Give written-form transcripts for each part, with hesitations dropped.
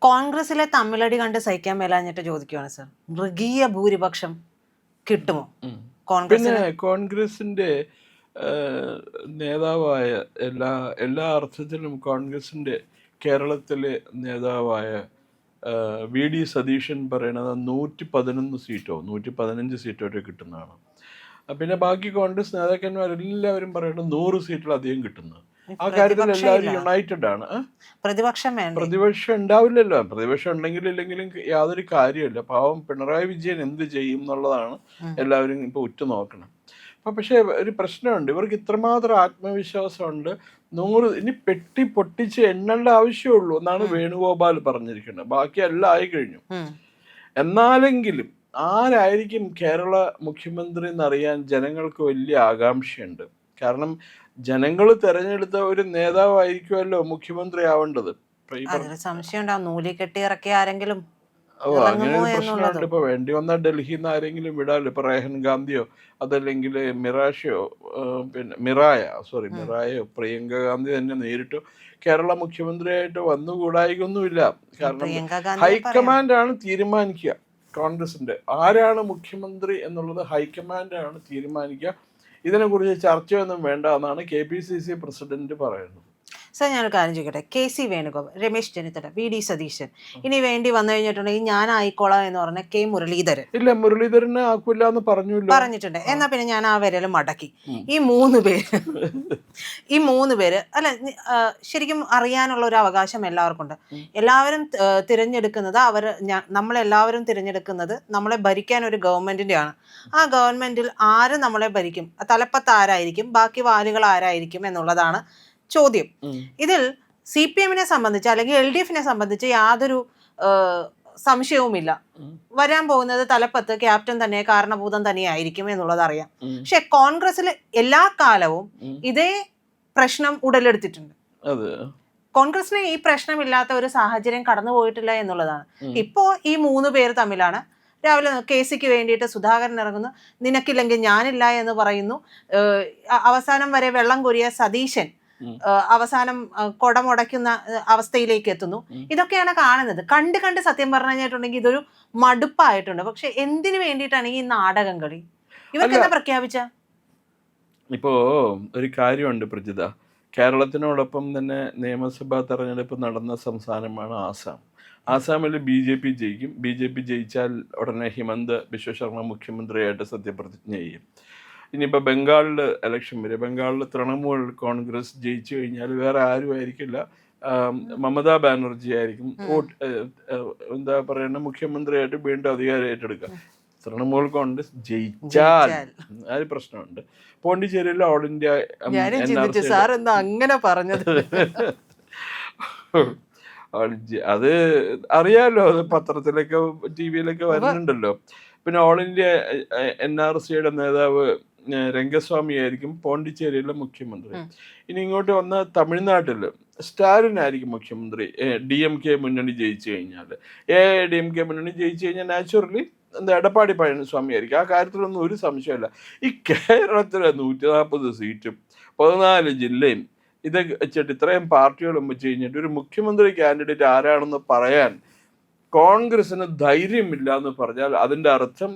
കോൺഗ്രസിലെ തമ്മിലടി കണ്ട് സഹിക്കാൻ മേലാഞ്ഞിട്ട് ചോദിക്കുവാണ് സർ. മൃഗീയ ഭൂരിപക്ഷം കിട്ടുമോ പിന്നെ കോൺഗ്രസിന്? കോൺഗ്രസിന്റെ നേതാവായ എല്ലാ അർത്ഥത്തിലും കോൺഗ്രസിന്റെ കേരളത്തിലെ നേതാവായ വി ഡി സതീശൻ പറയണത് 111 സീറ്റോ 115 സീറ്റോ ഒക്കെ കിട്ടുന്നതാണ്. പിന്നെ ബാക്കി കോൺഗ്രസ് നേതാക്കന്മാരെല്ലാവരും പറയുന്നത് 100 സീറ്റിലധികം കിട്ടുന്നത്. ആ കാര്യത്തിൽ എല്ലാവരും യുണൈറ്റഡ് ആണ്. പ്രതിപക്ഷം ഉണ്ടാവില്ലല്ലോ. പ്രതിപക്ഷം ഉണ്ടെങ്കിലും ഇല്ലെങ്കിലും യാതൊരു കാര്യമില്ല. പാവം പിണറായി വിജയൻ എന്ത് ചെയ്യും എന്നുള്ളതാണ് എല്ലാവരും ഇപ്പൊ ഉറ്റുനോക്കണം. പക്ഷേ ഒരു പ്രശ്നമുണ്ട്, ഇവർക്ക് ഇത്രമാത്രം ആത്മവിശ്വാസമുണ്ട്. 100 ഇനി പെട്ടി പൊട്ടിച്ച് എണ്ണേണ്ട ആവശ്യമുള്ളൂ എന്നാണ് വേണുഗോപാൽ പറഞ്ഞിരിക്കുന്നത്. ബാക്കി എല്ലാം ആയി കഴിഞ്ഞു. എന്നാലെങ്കിലും ആരായിരിക്കും കേരള മുഖ്യമന്ത്രി എന്നറിയാൻ ജനങ്ങൾക്ക് വലിയ ആകാംക്ഷയുണ്ട്. കാരണം ജനങ്ങൾ തെരഞ്ഞെടുത്ത ഒരു നേതാവായിരിക്കുമല്ലോ മുഖ്യമന്ത്രി ആവേണ്ടത്. സംശയം ഉണ്ടാവും, നൂലി കെട്ടി ഇറക്കിയ ആരെങ്കിലും. അങ്ങനെ ഒരു പ്രശ്നമുണ്ട്. ഇപ്പൊ വേണ്ടി വന്നാൽ ഡൽഹിയിൽ നിന്ന് ആരെങ്കിലും വിടാലോ. ഇപ്പൊ റേഹൻ ഗാന്ധിയോ അതല്ലെങ്കിൽ മിറായോ പ്രിയങ്ക ഗാന്ധി തന്നെ നേരിട്ട് കേരള മുഖ്യമന്ത്രിയായിട്ട് വന്നുകൂടായികൊന്നുമില്ല. കാരണം ഹൈക്കമാൻഡാണ് തീരുമാനിക്കുക. കോൺഗ്രസിന്റെ ആരാണ് മുഖ്യമന്ത്രി എന്നുള്ളത് ഹൈക്കമാൻഡാണ് തീരുമാനിക്കുക. ഇതിനെക്കുറിച്ച് ചർച്ചയൊന്നും വേണ്ട എന്നാണ് KPCC പ്രസിഡന്റ് പറയുന്നത്. സർ, ഞാനൊരു കാര്യം ചോദിക്കട്ടെ. KC വേണുഗോപാൽ, രമേശ് ചെന്നിത്തല, VD സതീശൻ, ഇനി വേണ്ടി വന്നു കഴിഞ്ഞിട്ടുണ്ടെങ്കിൽ ഞാൻ ആയിക്കോളാം എന്ന് പറഞ്ഞ K മുരളീധരൻ. ഇല്ല, മുരളീധരനെ ആക്കൂല എന്ന് പറഞ്ഞിട്ടുണ്ട്. എന്നാ പിന്നെ ഞാൻ ആ വിരൽ മടക്കി. ഈ മൂന്ന് പേര് അല്ല, ശരിക്കും അറിയാനുള്ള ഒരു അവകാശം എല്ലാവർക്കും ഉണ്ട്. എല്ലാവരും തിരഞ്ഞെടുക്കുന്നത് നമ്മളെല്ലാവരും തിരഞ്ഞെടുക്കുന്നത് നമ്മളെ ഭരിക്കാൻ ഒരു ഗവൺമെന്റിന്റെ ആണ്. ആ ഗവൺമെന്റിൽ ആര് നമ്മളെ ഭരിക്കും, തലപ്പത്ത് ആരായിരിക്കും, ബാക്കി വാലുകൾ ആരായിരിക്കും എന്നുള്ളതാണ് ചോദ്യം. ഇതിൽ CPM-നെ സംബന്ധിച്ച് അല്ലെങ്കിൽ LDF-നെ സംബന്ധിച്ച് യാതൊരു സംശയവുമില്ല. വരാൻ പോകുന്നത് തലപ്പത്ത് ക്യാപ്റ്റൻ തന്നെ, കാരണഭൂതം തന്നെ ആയിരിക്കും എന്നുള്ളത് അറിയാം. പക്ഷെ കോൺഗ്രസിൽ എല്ലാ കാലവും ഇതേ പ്രശ്നം ഉടലെടുത്തിട്ടുണ്ട്. കോൺഗ്രസിന് ഈ പ്രശ്നമില്ലാത്ത ഒരു സാഹചര്യം കടന്നു പോയിട്ടില്ല എന്നുള്ളതാണ്. ഇപ്പോ ഈ 3 പേര് തമ്മിലാണ്. രാവിലെ KCക്ക് വേണ്ടിയിട്ട് സുധാകരൻ ഇറങ്ങുന്നു, നിനക്കില്ലെങ്കിൽ ഞാനില്ല എന്ന് പറയുന്നു. അവസാനം വരെ വെള്ളം കോരിയ സതീശൻ അവസാനം കൊടമുടയ്ക്കുന്ന അവസ്ഥയിലേക്ക് എത്തുന്നു. ഇതൊക്കെയാണ് കാണുന്നത്. കണ്ട് സത്യം പറഞ്ഞു കഴിഞ്ഞിട്ടുണ്ടെങ്കിൽ ഇതൊരു മടുപ്പായിട്ടുണ്ട്. പക്ഷെ എന്തിനു വേണ്ടിയിട്ടാണ് ഈ നാടകം കളി? ഇവർക്ക് എന്താ പ്രഖ്യാപിച്ച? ഇപ്പോ ഒരു കാര്യമുണ്ട് പ്രജിത, കേരളത്തിനോടൊപ്പം തന്നെ നിയമസഭാ തെരഞ്ഞെടുപ്പ് നടന്ന സംസ്ഥാനമാണ് ആസാം. ആസാമിൽ BJP ജയിക്കും. BJP ജയിച്ചാൽ ഉടനെ ഹിമന്ത് ബിശ്വ ശർമ്മ മുഖ്യമന്ത്രിയായിട്ട് സത്യപ്രതിജ്ഞ ചെയ്യും. ഇനിയിപ്പോൾ ബംഗാളിൽ ഇലക്ഷൻ വരും. ബംഗാളിൽ തൃണമൂൽ കോൺഗ്രസ് ജയിച്ചു കഴിഞ്ഞാൽ വേറെ ആരും ആയിരിക്കില്ല, മമതാ ബാനർജി ആയിരിക്കും എന്താ പറയുക മുഖ്യമന്ത്രിയായിട്ട് വീണ്ടും അധികാരം ഏറ്റെടുക്കുക. തൃണമൂൽ കോൺഗ്രസ് ജയിച്ചാൽ ആ ഒരു പ്രശ്നമുണ്ട്. പോണ്ടിച്ചേരിയിൽ ഓൾ ഇന്ത്യ അങ്ങനെ പറഞ്ഞത് അത് അറിയാലോ, അത് പത്രത്തിലൊക്കെ TV-യിലൊക്കെ വരുന്നുണ്ടല്ലോ. പിന്നെ ഓൾ ഇന്ത്യ NRCയുടെ നേതാവ് രംഗസ്വാമി ആയിരിക്കും പോണ്ടിച്ചേരിയിലെ മുഖ്യമന്ത്രി. ഇനി ഇങ്ങോട്ട് വന്ന തമിഴ്നാട്ടിൽ സ്റ്റാലിൻ ആയിരിക്കും മുഖ്യമന്ത്രി. DMK മുന്നണി ജയിച്ചു കഴിഞ്ഞാൽ, AIADMK മുന്നണി ജയിച്ചു കഴിഞ്ഞാൽ നാച്ചുറലി എടപ്പാടി പഴനിസ്വാമി ആയിരിക്കും. ആ കാര്യത്തിലൊന്നും ഒരു സംശയമില്ല. ഈ കേരളത്തിലെ 140 സീറ്റും 14 ജില്ലയും ഇത് വെച്ചിട്ട് ഇത്രയും പാർട്ടികളും വെച്ച് കഴിഞ്ഞിട്ട് ഒരു മുഖ്യമന്ത്രി കാൻഡിഡേറ്റ് ആരാണെന്ന് പറയാൻ കോൺഗ്രസിന് ധൈര്യമില്ല എന്ന് പറഞ്ഞാൽ അതിൻ്റെ അർത്ഥം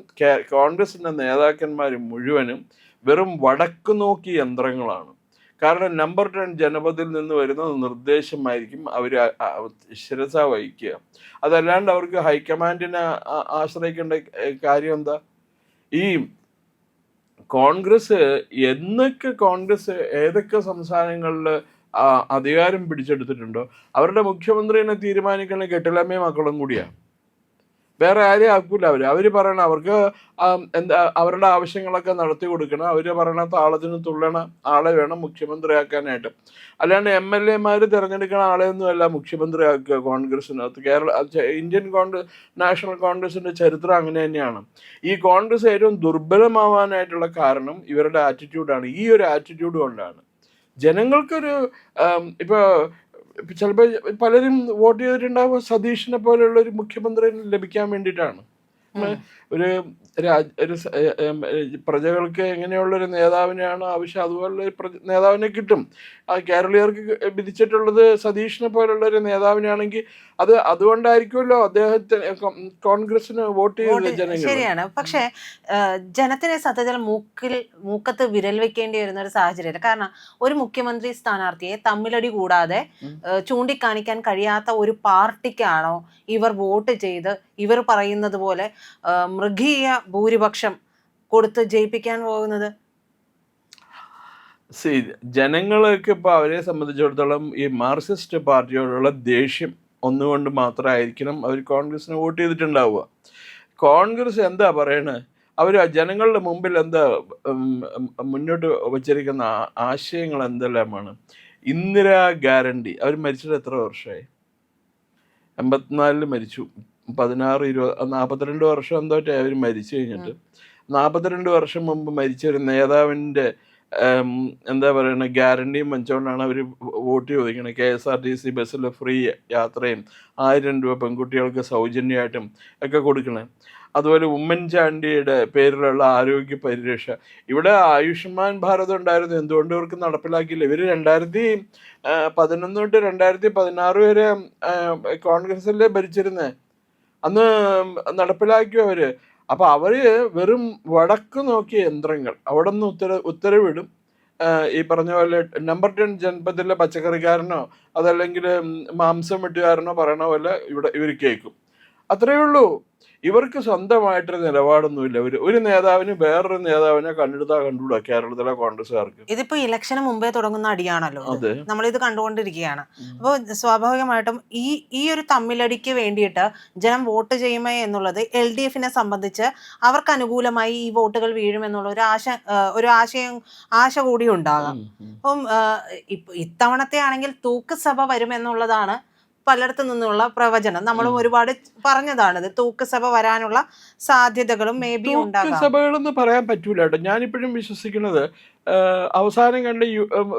കോൺഗ്രസിൻ്റെ നേതാക്കന്മാർ മുഴുവനും വെറും വടക്ക് നോക്കി യന്ത്രങ്ങളാണ്. കാരണം നമ്പർ 10 ജനപദിൽ നിന്ന് വരുന്ന നിർദ്ദേശമായിരിക്കും അവർ ശിരസ വഹിക്കുക. അതല്ലാണ്ട് അവർക്ക് ഹൈക്കമാൻഡിനെ ആശ്രയിക്കേണ്ട കാര്യം എന്താ? ഈ കോൺഗ്രസ് ഏതൊക്കെ സംസ്ഥാനങ്ങളിൽ അധികാരം പിടിച്ചെടുത്തിട്ടുണ്ടോ അവരുടെ മുഖ്യമന്ത്രിനെ തീരുമാനിക്കുന്ന കെട്ടിലമ്മയും മക്കളും കൂടിയാണ്. വേറെ ആരെയും ആക്കൂല. അവർ പറയണം അവർക്ക് എന്താ അവരുടെ ആവശ്യങ്ങളൊക്കെ നടത്തി കൊടുക്കണം. അവർ പറയണ താളത്തിന് തുള്ളണ ആളെ വേണം മുഖ്യമന്ത്രിയാക്കാനായിട്ട്. അല്ലാണ്ട് MLA-മാർ തിരഞ്ഞെടുക്കുന്ന ആളെയൊന്നുമല്ല മുഖ്യമന്ത്രിയാക്കുക കോൺഗ്രസിനകത്ത്. ഇന്ത്യൻ നാഷണൽ കോൺഗ്രസിന്റെ ചരിത്രം അങ്ങനെ തന്നെയാണ്. ഈ കോൺഗ്രസ് ഏറ്റവും ദുർബലമാവാനായിട്ടുള്ള കാരണം ഇവരുടെ ആറ്റിറ്റ്യൂഡാണ്. ഈ ഒരു ആറ്റിറ്റ്യൂഡ് കൊണ്ടാണ് ജനങ്ങൾക്കൊരു ഇപ്പോൾ ചിലപ്പോൾ പലരും വോട്ട് ചെയ്തിട്ടുണ്ടാകുമ്പോൾ സതീഷിനെ പോലെയുള്ള ഒരു മുഖ്യമന്ത്രി ലഭിക്കാൻ വേണ്ടിയിട്ടാണ്. ഒരു പ്രജകൾക്ക് എങ്ങനെയുള്ളൊരു നേതാവിനെയാണ് ആവശ്യം, അതുപോലുള്ള ഒരു നേതാവിനെ കിട്ടും. ആ കേരളീയർക്ക് വിധിച്ചിട്ടുള്ളത് സതീഷിനെ പോലുള്ള ഒരു നേതാവിനാണെങ്കിൽ അതുകൊണ്ടായിരിക്കുമല്ലോ അദ്ദേഹത്തിന് കോൺഗ്രസിന് വോട്ട് ചെയ്തത് ജനങ്ങൾ. ശരിയാണ്. പക്ഷേ ജനത്തിനെ സത്യത്തിൽ മൂക്കത്ത് വിരൽ വെക്കേണ്ടി വരുന്ന ഒരു സാഹചര്യം. കാരണം ഒരു മുഖ്യമന്ത്രി സ്ഥാനാർത്ഥിയെ തമ്മിലടി കൂടാതെ ചൂണ്ടിക്കാണിക്കാൻ കഴിയാത്ത ഒരു പാർട്ടിക്കാണോ ഇവർ വോട്ട് ചെയ്ത് ഇവർ പറയുന്നത് പോലെ മൃഗീയ ഭൂരിപക്ഷം കൊടുത്ത് ജയിപ്പിക്കാൻ പോകുന്നത്? ജനങ്ങൾക്ക് ഇപ്പൊ അവരെ സംബന്ധിച്ചിടത്തോളം ഈ മാർക്സിസ്റ്റ് പാർട്ടിയോടുള്ള ദേഷ്യം ഒന്നുകൊണ്ട് മാത്രമായിരിക്കണം അവർ കോൺഗ്രസിന് വോട്ട് ചെയ്തിട്ടുണ്ടാവുക. കോൺഗ്രസ് എന്താ പറയണേ, അവർ ജനങ്ങളുടെ മുമ്പിൽ എന്താ മുന്നോട്ട് വച്ചിരിക്കുന്ന ആശയങ്ങൾ എന്തെല്ലാമാണ്? ഇന്ദിരാ ഗ്യാരണ്ടി. അവർ മരിച്ചിട്ട് എത്ര വർഷമായി? 84 മരിച്ചു. 16, 20, 42 വർഷം എന്തോട്ടെ അവർ മരിച്ചു കഴിഞ്ഞിട്ട്. 42 വർഷം മുമ്പ് മരിച്ച ഒരു നേതാവിൻ്റെ എന്താ പറയുക ഗ്യാരണ്ടിയും വെച്ചുകൊണ്ടാണ് അവർ വോട്ട് ചോദിക്കുന്നത്. KSRTC ബസ്സിൽ ഫ്രീ യാത്രയും 1000 രൂപ പെൺകുട്ടികൾക്ക് സൗജന്യമായിട്ടും ഒക്കെ കൊടുക്കണേ. അതുപോലെ ഉമ്മൻചാണ്ടിയുടെ പേരിലുള്ള ആരോഗ്യ പരിരക്ഷ. ഇവിടെ ആയുഷ്മാൻ ഭാരത് ഉണ്ടായിരുന്നു, എന്തുകൊണ്ട് ഇവർക്ക് നടപ്പിലാക്കിയില്ല? ഇവർ 2011 തൊട്ട് 2016 വരെ കോൺഗ്രസിലെ ഭരിച്ചിരുന്നേ, അന്ന് നടപ്പിലാക്കിയോ അവര്. അപ്പൊ അവര് വെറും വടക്ക് നോക്കിയ യന്ത്രങ്ങൾ. അവിടെ നിന്ന് ഉത്തരവിടും. ഈ പറഞ്ഞ പോലെ നമ്പർ 10 ജനപഥത്തിലെ പച്ചക്കറിക്കാരനോ അതല്ലെങ്കിൽ മാംസം വെട്ടുകാരനോ പറയണ പോലെ ഇവർ കേൾക്കും. അത്രയേ ഉള്ളൂ. ഇവർക്ക് സ്വന്തമായിട്ടൊരു നിലപാടൊന്നുമില്ല. ഒരു നേതാവിന് വേറൊരു നേതാവിനെ കണ്ടുകൂടാ കേരളത്തിലെ കോൺഗ്രസ്സുകാർക്ക്. ഇതിപ്പോ ഇലക്ഷന് മുമ്പേ തുടങ്ങുന്ന അടിയാണല്ലോ, അതെ, നമ്മളിത് കണ്ടുകൊണ്ടിരിക്കുകയാണ്. അപ്പോൾ സ്വാഭാവികമായിട്ടും ഈ ഒരു തമ്മിലടിക്ക് വേണ്ടിയിട്ട് ജനം വോട്ട് ചെയ്യുമോ എന്നുള്ളത് LDFനെ സംബന്ധിച്ച് അവർക്ക് അനുകൂലമായി ഈ വോട്ടുകൾ വീഴുമെന്നുള്ള ഒരു ആശ കൂടി ഉണ്ടാകാം. അപ്പം ഇത്തവണത്തെ ആണെങ്കിൽ തൂക്കുസഭ വരുമെന്നുള്ളതാണ് പലയിടത്തു നിന്നുള്ള പ്രവചനം. നമ്മളും ഒരുപാട് പറഞ്ഞതാണിത്. തൂക്കുസഭ വരാനുള്ള സാധ്യതകളും മേ ബി ഉണ്ടാകാം. സഭകളെന്ന് പറയാൻ പറ്റൂല കേട്ടോ. ഞാനിപ്പോഴും വിശ്വസിക്കുന്നത് അവസാനം കണ്ട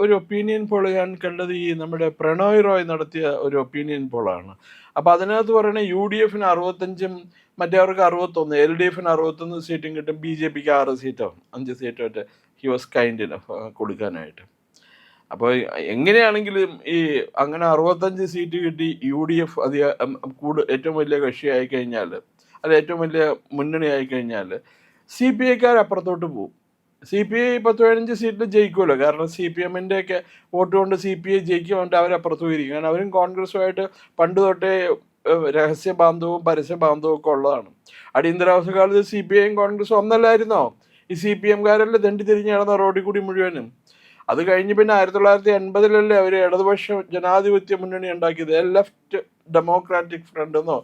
ഒരു ഒപ്പീനിയൻ പോൾ ഞാൻ കണ്ടത് ഈ നമ്മുടെ പ്രണോയ് റോയ് നടത്തിയ ഒരു ഒപ്പീനിയൻ പോളാണ്. അപ്പൊ അതിനകത്ത് പറയണ UDFന് 65, മറ്റേവർക്ക് 61, LDFന് 61 സീറ്റും കിട്ടും, BJPക്ക് 6 സീറ്റോ 5 സീറ്റോ ആയിട്ട് ഹി വാസ് കൈൻഡ് ഇനഫ് കൊടുക്കാനായിട്ട്. അപ്പോൾ എങ്ങനെയാണെങ്കിലും ഈ അങ്ങനെ 65 സീറ്റ് കിട്ടി UDF ഏറ്റവും വലിയ കക്ഷിയായി കഴിഞ്ഞാൽ, അല്ല ഏറ്റവും വലിയ മുന്നണി ആയി കഴിഞ്ഞാൽ CPIക്കാർ അപ്പുറത്തോട്ട് പോകും. CPI 10-15 സീറ്റിൽ ജയിക്കുമല്ലോ. കാരണം CPMൻ്റെ ഒക്കെ വോട്ട് കൊണ്ട് CPI ജയിക്കാൻ വേണ്ടി അവരപ്പുറത്ത് പോയിരിക്കും. കാരണം അവരും കോൺഗ്രസുമായിട്ട് പണ്ട് തൊട്ടേ രഹസ്യ ബാന്ധവും പരസ്യ ബാന്ധവും ഒക്കെ ഉള്ളതാണ്. അടിയന്തരാവസ്ഥ കാലത്ത് CPIയും കോൺഗ്രസും ഒന്നല്ലായിരുന്നോ? ഈ CPMകാരെല്ലാം തെണ്ടി തിരിഞ്ഞ് നടന്ന റോഡിൽ കൂടി മുഴുവനും. അത് കഴിഞ്ഞ് പിന്നെ 1980-ലെ അവർ ഇടതുപക്ഷ ജനാധിപത്യ മുന്നണി ഉണ്ടാക്കിയത്. ലെഫ്റ്റ് ഡെമോക്രാറ്റിക് ഫ്രണ്ട് എന്നോ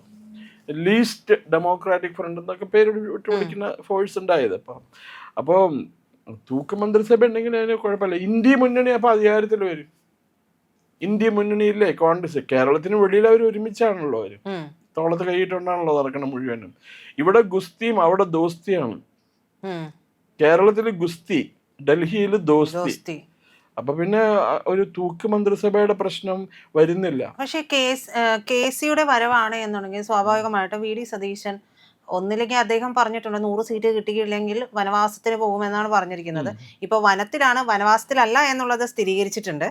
ലീസ്റ്റ് ഡെമോക്രാറ്റിക് ഫ്രണ്ട് എന്നൊക്കെ പേര് വിട്ട് വിളിക്കുന്ന ഫോഴ്സ് ഉണ്ടായത്. അപ്പോൾ തൂക്ക് മന്ത്രിസഭ ഉണ്ടെങ്കിൽ അതിന് കുഴപ്പമില്ല. ഇന്ത്യ മുന്നണി അപ്പോൾ അധികാരത്തിൽ വരും. ഇന്ത്യ മുന്നണിയില്ലേ കോൺഗ്രസ്. കേരളത്തിന് വെളിയിൽ അവർ ഒരുമിച്ചാണല്ലോ, അവർ തോളത്ത് കൈയിട്ടുണ്ടാണല്ലോ നടക്കണം മുഴുവനും. ഇവിടെ ഗുസ്തിയും അവിടെ ദോസ്തിയാണ്. കേരളത്തിൽ ഗുസ്തി, ഡൽഹിയിൽ ദോസ്തി. അപ്പൊ പിന്നെ ഒരു തൂക്ക് മന്ത്രിസഭയുടെ പ്രശ്നം വരുന്നില്ല. പക്ഷെ KC-യുടെ വരവാണ് എന്നുണ്ടെങ്കിൽ സ്വാഭാവികമായിട്ടും VD സതീശൻ ഒന്നില്ലെങ്കിൽ അദ്ദേഹം പറഞ്ഞിട്ടുണ്ട് 100 സീറ്റ് കിട്ടിയില്ലെങ്കിൽ വനവാസത്തിന് പോകുമെന്നാണ് പറഞ്ഞിരിക്കുന്നത്. ഇപ്പൊ വനവാസത്തിലല്ല എന്നുള്ളത് സ്ഥിരീകരിച്ചിട്ടുണ്ട്.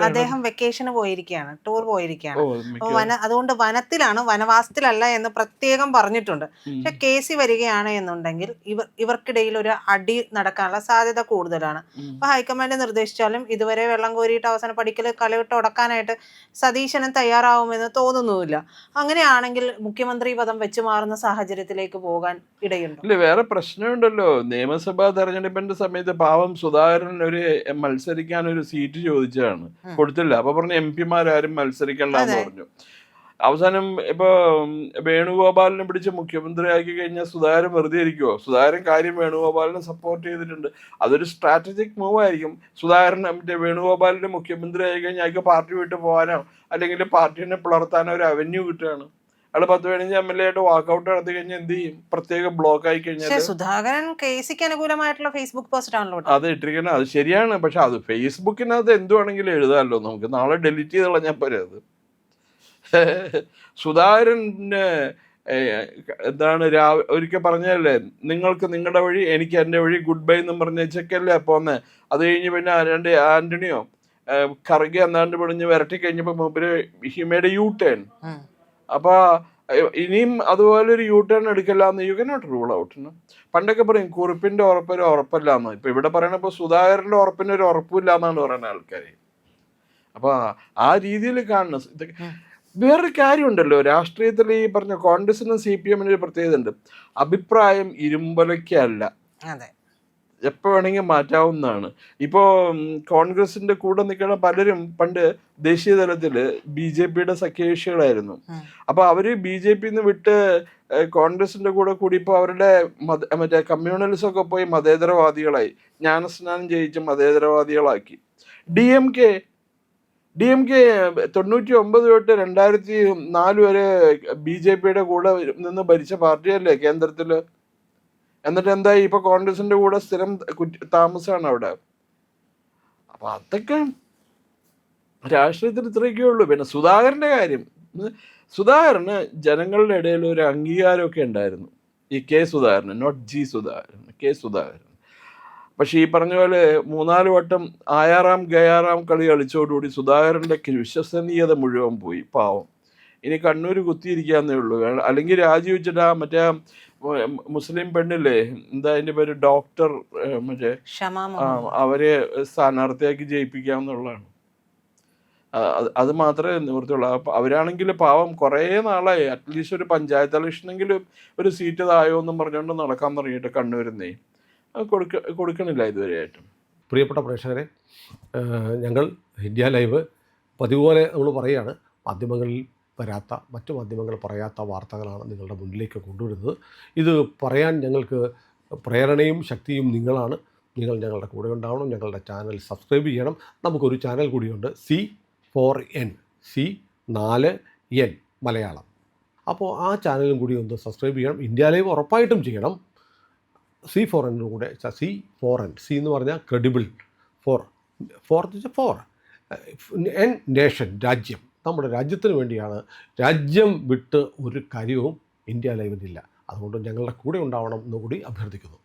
അദ്ദേഹം വെക്കേഷന് പോയിരിക്കുകയാണ്, ടൂർ പോയിരിക്കുകയാണ്. അതുകൊണ്ട് വനവാസത്തിലല്ല എന്ന് പ്രത്യേകം പറഞ്ഞിട്ടുണ്ട്. പക്ഷെ KC വരികയാണ് എന്നുണ്ടെങ്കിൽ ഇവർക്കിടയിൽ ഒരു അടി നടക്കാനുള്ള സാധ്യത കൂടുതലാണ്. അപ്പൊ ഹൈക്കമാൻഡ് നിർദ്ദേശിച്ചാലും ഇതുവരെ വെള്ളം കോരിയിട്ട് അവസാനം പഠിക്കൽ കളവിട്ട് ഉടക്കാനായിട്ട് സതീശനും തയ്യാറാവുമെന്ന് തോന്നുന്നുമില്ല. അങ്ങനെയാണെങ്കിൽ മുഖ്യമന്ത്രി പദം വെച്ച് മാറുന്ന സാഹചര്യത്തിലേക്ക് പോകാൻ ഇടയുണ്ടോ? ഇല്ല, വേറെ പ്രശ്നമുണ്ടല്ലോ. നിയമസഭാ തെരഞ്ഞെടുപ്പിന്റെ സമയത്ത് പാവം സുധാകരൻ മത്സരിക്കാൻ ഒരു സീറ്റ് ചോദിച്ചതാണ്, കൊടുത്തില്ല. അപ്പൊ പറഞ്ഞു MP-മാരും മത്സരിക്കണ്ടെന്ന് പറഞ്ഞു. അവസാനം ഇപ്പൊ വേണുഗോപാലിനെ പിടിച്ച് മുഖ്യമന്ത്രി ആക്കി കഴിഞ്ഞാൽ സുധാകരൻ വെറുതെ ഇരിക്കുവോ? സുധാകരൻ കാര്യം വേണുഗോപാലിനെ സപ്പോർട്ട് ചെയ്തിട്ടുണ്ട്. അതൊരു സ്ട്രാറ്റജിക് മൂവ് ആയിരിക്കും. സുധാകരൻ വേണുഗോപാലിന്റെ മുഖ്യമന്ത്രി ആയി കഴിഞ്ഞാൽ അയാൾക്ക് പാർട്ടി വിട്ട് പോകാനോ അല്ലെങ്കിൽ പാർട്ടിനെ പിളർത്താനോ ഒരു അവന്യൂ കിട്ടുകയാണ്. അയാൾ 10-15 MLA ആയിട്ട് വാക്കൗട്ട് നടത്തി കഴിഞ്ഞാൽ എന്ത് ചെയ്യും? പ്രത്യേക ബ്ലോക്ക് ആയി കഴിഞ്ഞാൽ. സുധാകരൻ KCക്ക് അനുകൂലമായിട്ടുള്ള ഫേസ്ബുക്ക് പോസ്റ്റ് ആണല്ലോ അത് ഇട്ടിരിക്കണം. അത് ശരിയാണ്. പക്ഷെ അത് ഫേസ്ബുക്കിനകത്ത് എന്തുവാണെങ്കിലും എഴുതാമല്ലോ, നമുക്ക് നാളെ ഡിലീറ്റ് ചെയ്ത് കളഞ്ഞാൽ പോരെ. അത് സുധാകരന് എന്താണ് ഒരിക്കൽ പറഞ്ഞല്ലേ, നിങ്ങൾക്ക് നിങ്ങളുടെ വഴി എനിക്ക് എൻ്റെ വഴി, ഗുഡ് ബൈ എന്നും പറഞ്ഞ ചെക്കല്ലേ പോന്നെ. അത് കഴിഞ്ഞ് പിന്നെ ആന്റണിയോ കറകി എന്നാണ്ട് പിടിഞ്ഞ് വരട്ടി കഴിഞ്ഞപ്പോൾ മൂപ്പര് he made a U turn. അപ്പൊ ഇനിയും അതുപോലെ ഒരു യു ടേൺ എടുക്കലാന്ന് യു കനോട്ട് റൂൾ ഔട്ട്. പണ്ടൊക്കെ പറയും കുറിപ്പിന്റെ ഉറപ്പൊരു ഉറപ്പല്ലാന്ന്. ഇപ്പൊ ഇവിടെ പറയണപ്പോ സുധാകരന്റെ ഉറപ്പിന് ഒരു ഉറപ്പില്ല എന്നാണ് പറയുന്ന ആൾക്കാര്. അപ്പൊ ആ രീതിയിൽ കാണണം ഇതൊക്കെ. വേറൊരു കാര്യമുണ്ടല്ലോ, രാഷ്ട്രീയത്തിൽ ഈ പറഞ്ഞ കോൺഗ്രസിനും CPM-നും ഒരു പ്രത്യേകത ഉണ്ട്. അഭിപ്രായം ഇരുമ്പലയ്ക്കല്ല, എപ്പോൾ വേണമെങ്കിൽ മാറ്റാവുന്നതാണ്. ഇപ്പോൾ കോൺഗ്രസിന്റെ കൂടെ നിൽക്കുന്ന പലരും പണ്ട് ദേശീയ തലത്തിൽ BJP-യുടെ സഖ്യകക്ഷികളായിരുന്നു. അപ്പൊ അവര് BJP-ന്ന് വിട്ട് കോൺഗ്രസിന്റെ കൂടെ കൂടി ഇപ്പോൾ അവരുടെ മറ്റേ കമ്മ്യൂണലിസം ഒക്കെ പോയി മതേതരവാദികളായി, ജ്ഞാനസ്നാനം ചെയ്യിച്ച് മതേതരവാദികളാക്കി. DMK 99 തൊട്ട് 2004 വരെ BJP-യുടെ കൂടെ നിന്ന് ഭരിച്ച പാർട്ടിയല്ലേ കേന്ദ്രത്തില്. എന്നിട്ട് എന്തായി, ഇപ്പൊ കോൺഗ്രസിന്റെ കൂടെ സ്ഥിരം താമസമാണ് അവിടെ. അപ്പൊ അതൊക്കെ രാഷ്ട്രീയത്തിൽ ഇത്രയൊക്കെ ഉള്ളൂ. പിന്നെ സുധാകരന്റെ കാര്യം, സുധാകരന് ജനങ്ങളുടെ ഇടയിൽ ഒരു അംഗീകാരമൊക്കെ ഉണ്ടായിരുന്നു. ഈ K. Sudhakaran, not G. Sudhakaran, K. Sudhakaran. പക്ഷെ ഈ പറഞ്ഞ പോലെ 3-4 വട്ടം ആയാറാം ഗയാറാം കളി കളിച്ചോടുകൂടി സുധാകരന്റെ വിശ്വസനീയത മുഴുവൻ പോയി, പാവം. ഇനി കണ്ണൂര് കുത്തിയിരിക്കാന്നേ ഉള്ളൂ. അല്ലെങ്കിൽ രാജിവെച്ചിട്ട് മറ്റേ മുസ്ലിം പെണ്ണില്ലേ, എന്താ അതിന്റെ പേര്, ഡോക്ടർ മറ്റേ അവരെ സ്ഥാനാർത്ഥിയാക്കി ജയിപ്പിക്കാന്നുള്ളതാണ്. അത് മാത്രമേ നിവൃത്തിയുള്ളൂ. അവരാണെങ്കിൽ പാവം കുറേ നാളായി, അറ്റ്ലീസ്റ്റ് ഒരു പഞ്ചായത്ത് ഇലക്ഷനെങ്കിലും ഒരു സീറ്റ് തായോ എന്നും പറഞ്ഞുകൊണ്ട് നടക്കാൻ തുടങ്ങിയിട്ട് കണ്ണൂരിന്നേ കൊടുക്കണില്ല ഇതുവരെയായിട്ടും. പ്രിയപ്പെട്ട പ്രേക്ഷകരെ, ഞങ്ങൾ ഇന്ത്യ ലൈവ് പതിവുപോലെ നമ്മൾ പറയുകയാണ്, മാധ്യമങ്ങളിൽ വരാത്ത, മറ്റു മാധ്യമങ്ങൾ പറയാത്ത വാർത്തകളാണ് നിങ്ങളുടെ മുന്നിലേക്ക് കൊണ്ടുവരുന്നത്. ഇത് പറയാൻ ഞങ്ങൾക്ക് പ്രേരണയും ശക്തിയും നിങ്ങളാണ്. നിങ്ങൾ ഞങ്ങളുടെ കൂടെ ഉണ്ടാവണം. ഞങ്ങളുടെ ചാനൽ സബ്സ്ക്രൈബ് ചെയ്യണം. നമുക്കൊരു ചാനൽ കൂടിയുണ്ട്, C4N, C4N മലയാളം. അപ്പോൾ ആ ചാനലും കൂടി ഒന്ന് സബ്സ്ക്രൈബ് ചെയ്യണം. ഇന്ത്യ ലൈവ് ഉറപ്പായിട്ടും ചെയ്യണം. C4N കൂടെ, C4N, C എന്ന് പറഞ്ഞാൽ ക്രെഡിബിൾ, ഫോർ N നേഷൻ, രാജ്യം. നമ്മുടെ രാജ്യത്തിന് വേണ്ടിയാണ്. രാജ്യം വിട്ട് ഒരു കാര്യവും ഇന്ത്യ ലൈവിനില്ല. അതുകൊണ്ട് ഞങ്ങളുടെ കൂടെ ഉണ്ടാവണം എന്നുകൂടി അഭ്യർത്ഥിക്കുന്നു.